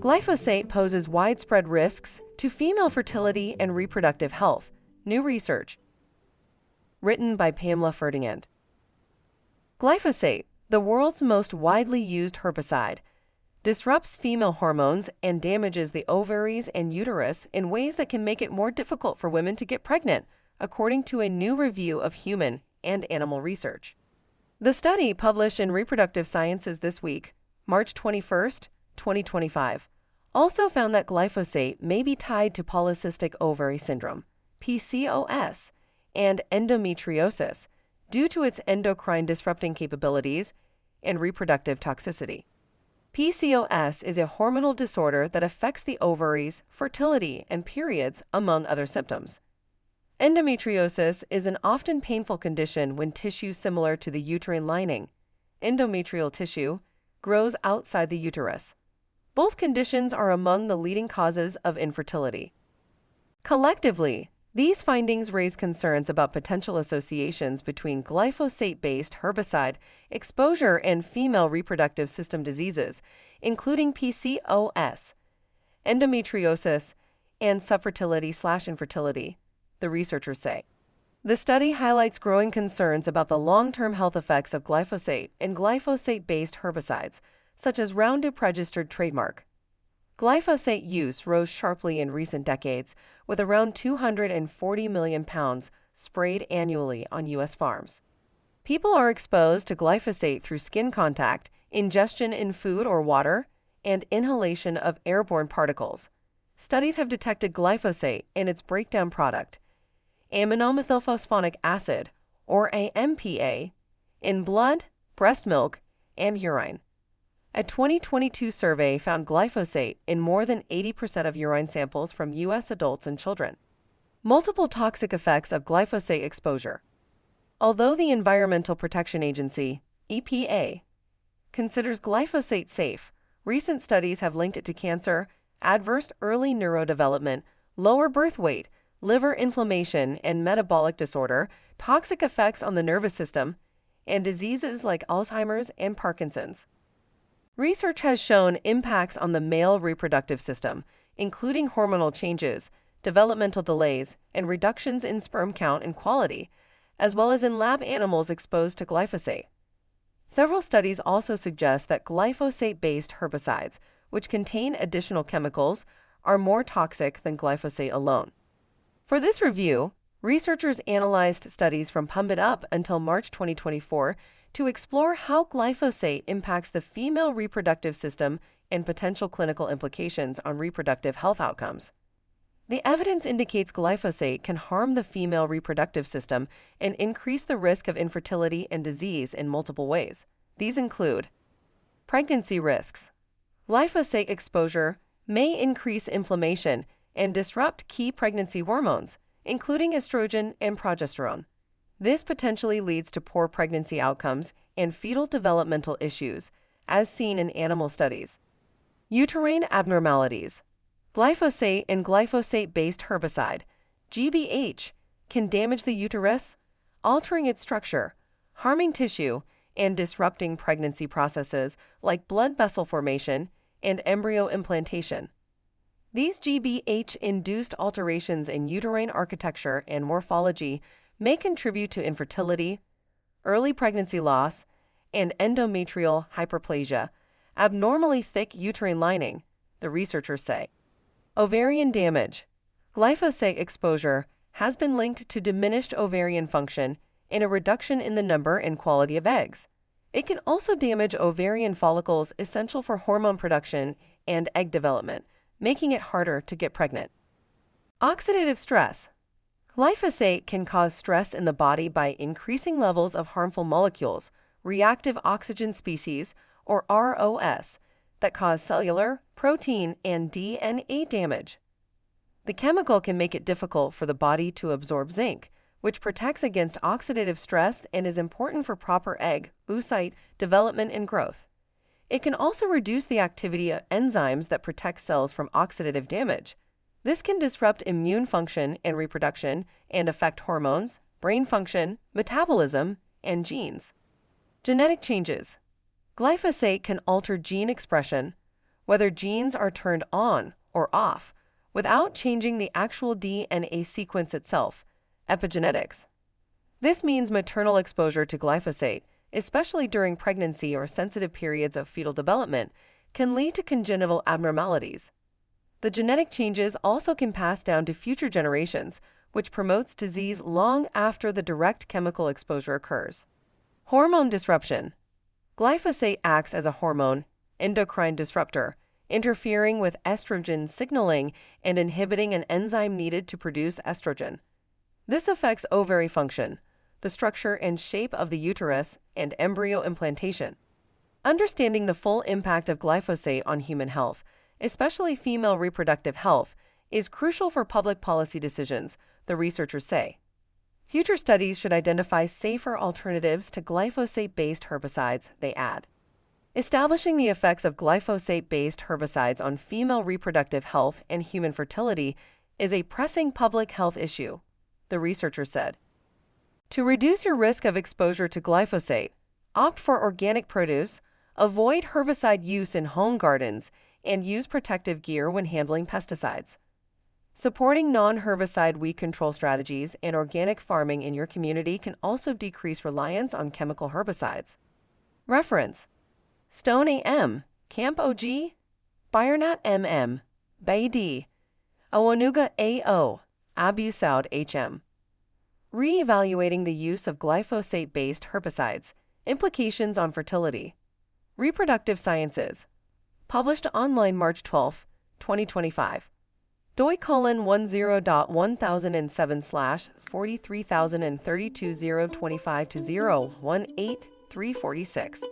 Glyphosate poses widespread risks to female fertility and reproductive health. New research. Written by Pamela Ferdinand. Glyphosate, the world's most widely used herbicide, disrupts female hormones and damages the ovaries and uterus in ways that can make it more difficult for women to get pregnant, according to a new review of human and animal research. The study, published in Reproductive Sciences this week, March 21, 2025, also found that glyphosate may be tied to polycystic ovary syndrome, PCOS, and endometriosis due to its endocrine disrupting capabilities and reproductive toxicity. PCOS is a hormonal disorder that affects the ovaries, fertility, and periods, among other symptoms. Endometriosis is an often painful condition when tissue similar to the uterine lining, endometrial tissue, grows outside the uterus. Both conditions are among the leading causes of infertility. Collectively, these findings raise concerns about potential associations between glyphosate-based herbicide exposure and female reproductive system diseases, including PCOS, endometriosis, and subfertility/infertility, the researchers say. The study highlights growing concerns about the long-term health effects of glyphosate and glyphosate-based herbicides, such as Roundup registered trademark. Glyphosate use rose sharply in recent decades, with around 240 million pounds sprayed annually on U.S. farms. People are exposed to glyphosate through skin contact, ingestion in food or water, and inhalation of airborne particles. Studies have detected glyphosate and its breakdown product, aminomethylphosphonic acid, or AMPA, in blood, breast milk, and urine. A 2022 survey found glyphosate in more than 80% of urine samples from U.S. adults and children. Multiple toxic effects of glyphosate exposure. Although the Environmental Protection Agency, EPA, considers glyphosate safe, recent studies have linked it to cancer, adverse early neurodevelopment, lower birth weight, liver inflammation and metabolic disorder, toxic effects on the nervous system, and diseases like Alzheimer's and Parkinson's. Research has shown impacts on the male reproductive system, including hormonal changes, developmental delays, and reductions in sperm count and quality, as well as in lab animals exposed to glyphosate. Several studies also suggest that glyphosate-based herbicides, which contain additional chemicals, are more toxic than glyphosate alone. For this review, researchers analyzed studies from PubMed up until March 2024 to explore how glyphosate impacts the female reproductive system and potential clinical implications on reproductive health outcomes. The evidence indicates glyphosate can harm the female reproductive system and increase the risk of infertility and disease in multiple ways. These include pregnancy risks. Glyphosate exposure may increase inflammation and disrupt key pregnancy hormones, including estrogen and progesterone. This potentially leads to poor pregnancy outcomes and fetal developmental issues, as seen in animal studies. Uterine abnormalities. Glyphosate and glyphosate-based herbicide, GBH, can damage the uterus, altering its structure, harming tissue, and disrupting pregnancy processes like blood vessel formation and embryo implantation. These GBH-induced alterations in uterine architecture and morphology may contribute to infertility, early pregnancy loss, and endometrial hyperplasia, abnormally thick uterine lining, the researchers say. Ovarian damage. Glyphosate exposure has been linked to diminished ovarian function and a reduction in the number and quality of eggs. It can also damage ovarian follicles essential for hormone production and egg development, making it harder to get pregnant. Oxidative stress. Glyphosate can cause stress in the body by increasing levels of harmful molecules, reactive oxygen species, or ROS, that cause cellular, protein, and DNA damage. The chemical can make it difficult for the body to absorb zinc, which protects against oxidative stress and is important for proper egg, oocyte development and growth. It can also reduce the activity of enzymes that protect cells from oxidative damage. This can disrupt immune function and reproduction and affect hormones, brain function, metabolism, and genes. Genetic changes. Glyphosate can alter gene expression, whether genes are turned on or off, without changing the actual DNA sequence itself, epigenetics. This means maternal exposure to glyphosate, especially during pregnancy or sensitive periods of fetal development, can lead to congenital abnormalities. The genetic changes also can pass down to future generations, which promotes disease long after the direct chemical exposure occurs. Hormone disruption. Glyphosate acts as a hormone endocrine disruptor, interfering with estrogen signaling and inhibiting an enzyme needed to produce estrogen. This affects ovary function, the structure and shape of the uterus, and embryo implantation. Understanding the full impact of glyphosate on human health, especially female reproductive health, is crucial for public policy decisions, the researchers say. Future studies should identify safer alternatives to glyphosate-based herbicides, they add. Establishing the effects of glyphosate-based herbicides on female reproductive health and human fertility is a pressing public health issue, the researcher said. To reduce your risk of exposure to glyphosate, opt for organic produce, avoid herbicide use in home gardens, and use protective gear when handling pesticides. Supporting non-herbicide weed control strategies and organic farming in your community can also decrease reliance on chemical herbicides. Reference: Stone A.M., Camp O.G., Bayernat M.M., Bay-D, Awanuga A.O., Abu Saud H.M. Re-evaluating the use of glyphosate-based herbicides, implications on fertility. Reproductive Sciences. Published online March 12, 2025. doi:10.1007/43032 025 to 018346.